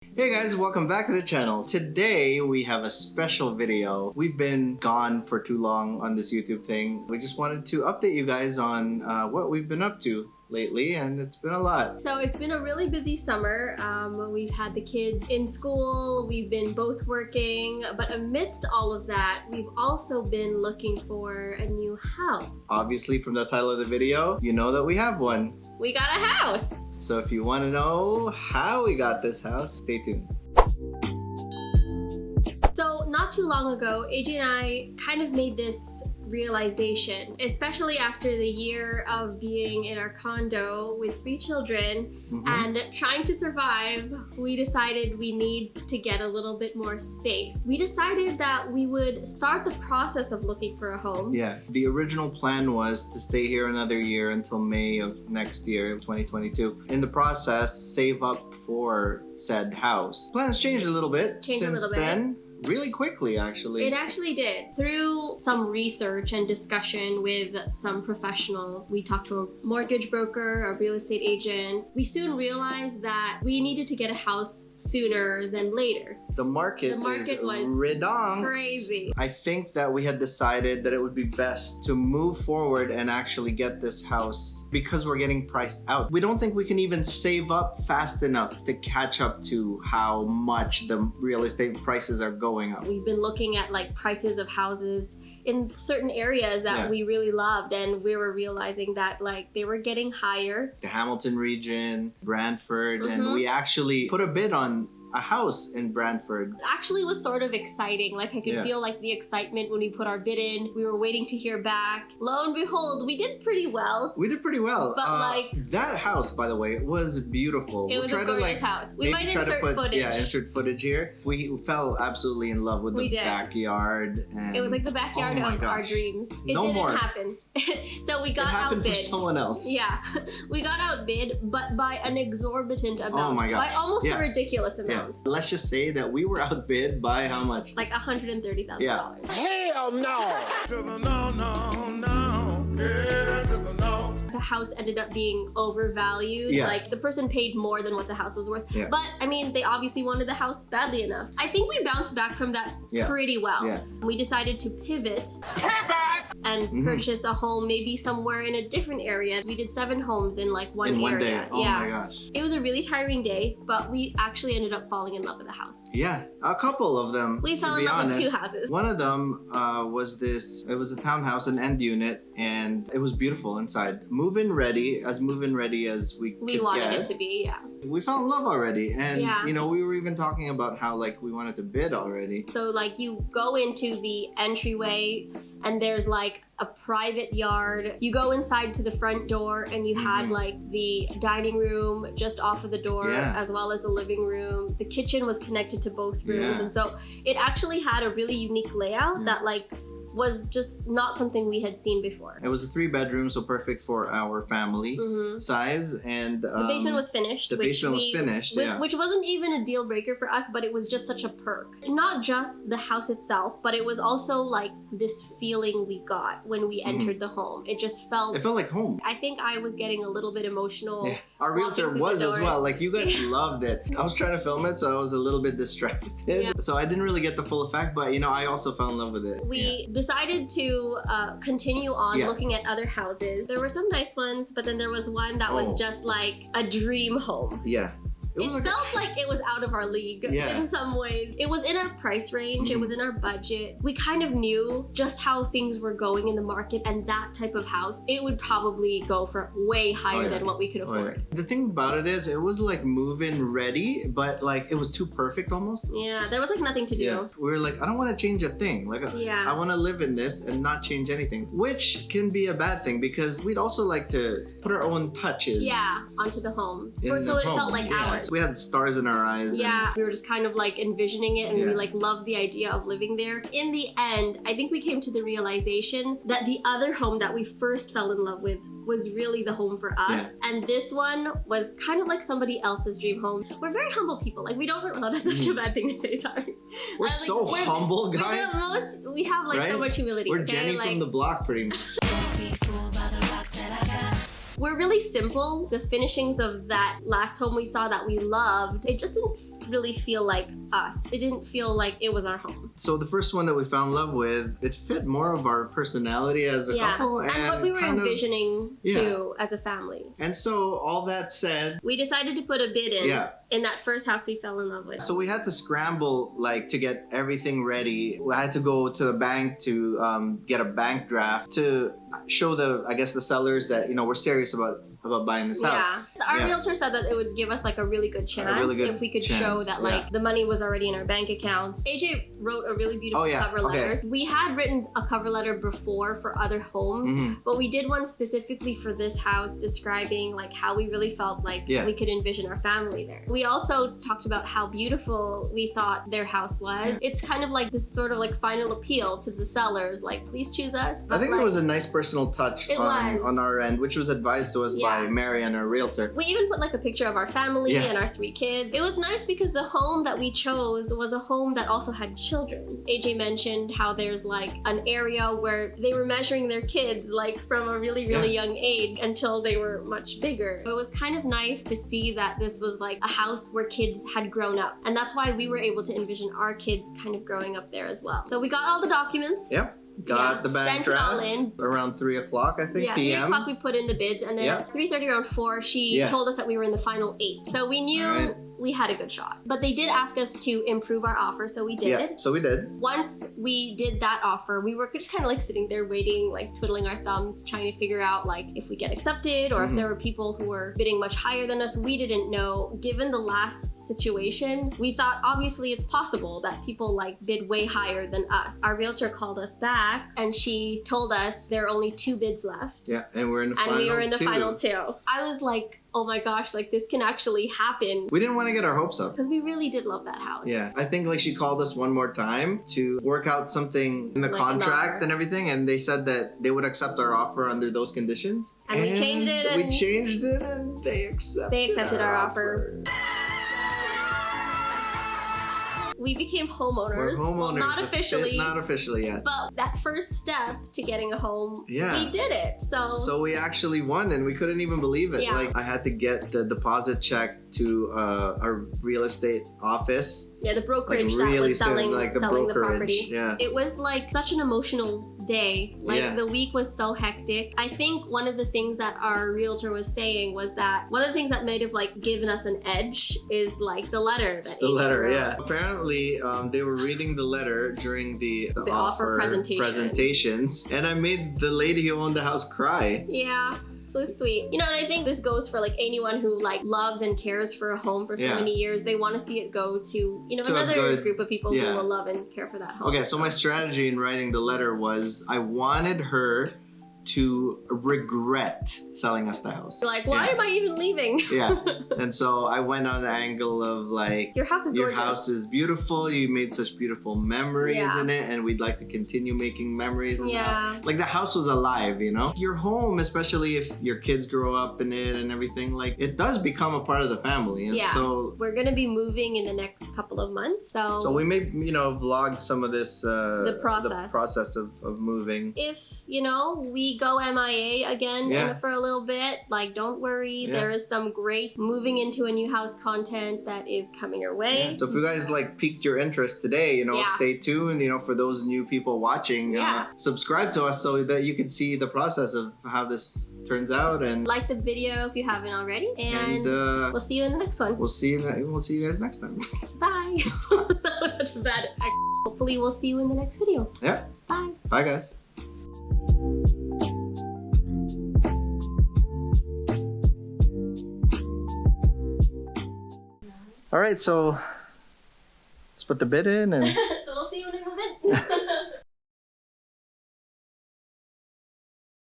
Hey guys, welcome back to the channel. Today we have a special video. We've been gone for too long on this YouTube thing. We just wanted to update you guys on what we've been up to lately, and it's been a lot. So it's been a really busy summer. We've had the kids in school, we've been both working, but amidst all of that, we've also been looking for a new house. Obviously from the title of the video, you know that we have one. We got a house! So if you want to know how we got this house, stay tuned. So not too long ago, AJ and I kind of made this realization, especially after the year of being in our condo with 3 children and trying to survive. We decided we need to get a little bit more space. We decided that we would start the process of looking for a home. Yeah, the original plan was to stay here another year until May of next year, 2022. In the process, save up for said house. Plans changed a little bit since then. Really quickly, actually. It actually did. Through some research and discussion with some professionals, we talked to a mortgage broker, a real estate agent. We soon realized that we needed to get a house sooner than later. The market was redonks. Crazy. I think that we had decided that it would be best to move forward and actually get this house because we're getting priced out. We don't think we can even save up fast enough to catch up to how much the real estate prices are going up. We've been looking at like prices of houses in certain areas that we really loved, and we were realizing that like they were getting higher. The Hamilton region, Brantford, and we actually put a bid on a house in Brantford. It actually was sort of exciting. Like I could feel like the excitement when we put our bid in. We were waiting to hear back. Lo and behold, we did pretty well. We did pretty well. But that house, by the way, was beautiful. It was a gorgeous house. We might insert footage. Yeah, insert footage here. We fell absolutely in love with the backyard. And it was like the backyard of our dreams. It didn't happen. So we got outbid. It happened for someone else. Yeah, we got outbid, but by an exorbitant amount. Oh my gosh. By almost a ridiculous amount. Yeah. Let's just say that we were outbid by how much? Like $130,000. Yeah. Hell no! To the no, no, no. Yeah, to the no. The house ended up being overvalued. Yeah. Like the person paid more than what the house was worth. Yeah. But I mean, they obviously wanted the house badly enough. I think we bounced back from that pretty well. Yeah. We decided to pivot and purchase a home maybe somewhere in a different area. We did 7 homes in like one area. One day. Oh my gosh. It was a really tiring day, but we actually ended up falling in love with the house. Yeah, a couple of them. We fell in love with 2 houses. One of them was it was a townhouse, an end unit, and it was beautiful inside. Move-in ready as we wanted it to be, yeah. We fell in love already, and you know, we were even talking about how like we wanted to bid already. So like you go into the entryway and there's like a private yard. You go inside to the front door and you had like the dining room just off of the door as well as the living room. The kitchen was connected to both rooms, and so it actually had a really unique layout that like was just not something we had seen before. It was a 3-bedroom, so perfect for our family size, and the basement was finished. Which wasn't even a deal breaker for us, but it was just such a perk. Not just the house itself, but it was also like this feeling we got when we entered the home. It felt like home. I think I was getting a little bit emotional. Yeah. Our realtor was as well. Like you guys loved it. I was trying to film it, so I was a little bit distracted. So I didn't really get the full effect, but you know, I also fell in love with it. We decided to continue on looking at other houses. There were some nice ones, but then there was one that was just like a dream home. Yeah. It felt like it was out of our league in some ways. It was in our price range, it was in our budget. We kind of knew just how things were going in the market, and that type of house, it would probably go for way higher than what we could afford. The thing about it is, it was like move-in ready, but like it was too perfect almost. Yeah, there was like nothing to do. Yeah. We were like, I don't want to change a thing. Like, I want to live in this and not change anything, which can be a bad thing because we'd also like to put our own touches. Yeah, onto the home. So it felt like ours. We had stars in our eyes. Yeah, we were just kind of like envisioning it, and we like loved the idea of living there. In the end, I think we came to the realization that the other home that we first fell in love with was really the home for us. And this one was kind of like somebody else's dream home. We're very humble people. Like we don't really, oh, that's such a bad thing to say, sorry. We're so humble, guys. We have like so much humility. We're Jenny from the block pretty much. We're really simple. The finishings of that last home we saw that we loved, it just didn't really feel like us. It didn't feel like it was our home. So the first one that we found love with, it fit more of our personality as a couple. And what we were envisioning too as a family. And so all that said, we decided to put a bid in that first house we fell in love with. So we had to scramble like to get everything ready. We had to go to the bank to get a bank draft to show the sellers that, you know, we're serious about buying this house. Our realtor said that it would give us like a really good chance if we could show that like the money was already in our bank accounts. AJ wrote a really beautiful cover letter. We had written a cover letter before for other homes, but we did one specifically for this house describing like how we really felt like we could envision our family there. We also talked about how beautiful we thought their house was. It's kind of like this sort of like final appeal to the sellers, like please choose us. I think it was a nice personal touch on our end, which was advised to us by Marian, our realtor. We even put like a picture of our family and our 3 kids. It was nice because the home that we chose was a home that also had children. AJ mentioned how there's like an area where they were measuring their kids like from a really young age until they were much bigger. It was kind of nice to see that this was like a house where kids had grown up, and that's why we were able to envision our kids kind of growing up there as well. So we got all the documents. Got the bank draft around 3 o'clock, I think, p.m. 3 o'clock we put in the bids, and then at 3:30 around 4, she told us that we were in the final 8. So we knew we had a good shot. But they did ask us to improve our offer, so we did. Yeah, so we did. Once we did that offer, we were just kind of like sitting there waiting, like twiddling our thumbs, trying to figure out like if we get accepted or if there were people who were bidding much higher than us. We didn't know. Given the last situation, we thought obviously it's possible that people like bid way higher than us. Our realtor called us back and she told us there are only 2 bids left. Yeah, and we're in the final 2. And we were in the final 2. I was like, oh my gosh, like this can actually happen. We didn't want to get our hopes up. Because we really did love that house. Yeah, I think like she called us one more time to work out something in the contract and everything, and they said that they would accept our offer under those conditions. And we changed it. And they accepted our offer. We became homeowners. We're homeowners. Well, not officially. Not officially yet. But that first step to getting a home, we did it. So we actually won, and we couldn't even believe it. Like I had to get the deposit check to our real estate office. Yeah, the brokerage like really that was selling the property. Yeah. It was like such an emotional day. Like the week was so hectic. I think one of the things that our realtor was saying was that one of the things that might have like given us an edge is like the letter. The letter, Apparently, they were reading the letter during the offer presentations, and I made the lady who owned the house cry. Yeah. It was sweet. You know, and I think this goes for like anyone who like loves and cares for a home for so many years. They want to see it go to, you know, another group of people who will love and care for that home. Okay, so my strategy in writing the letter was I wanted her to regret selling us the house. You're like, why am I even leaving? And so I went on the angle of like, your house is gorgeous. Your house is beautiful. You made such beautiful memories in it, and we'd like to continue making memories. And like the house was alive, you know? Your home, especially if your kids grow up in it and everything, like it does become a part of the family. And so we're gonna be moving in the next couple of months. So we may, you know, vlog some of this the process of moving. If, you know, we go MIA again for a little bit, like don't worry, there is some great moving into a new house content that is coming your way. So if you guys like piqued your interest today, you know, stay tuned, you know, for those new people watching, subscribe to us so that you can see the process of how this turns out, and like the video if you haven't already, and we'll see you in the next one. We'll see you guys next time. Bye. That was such a bad act. Hopefully we'll see you in the next video. Bye. Bye guys. All right, so let's put the bid in and so we'll see you in a moment.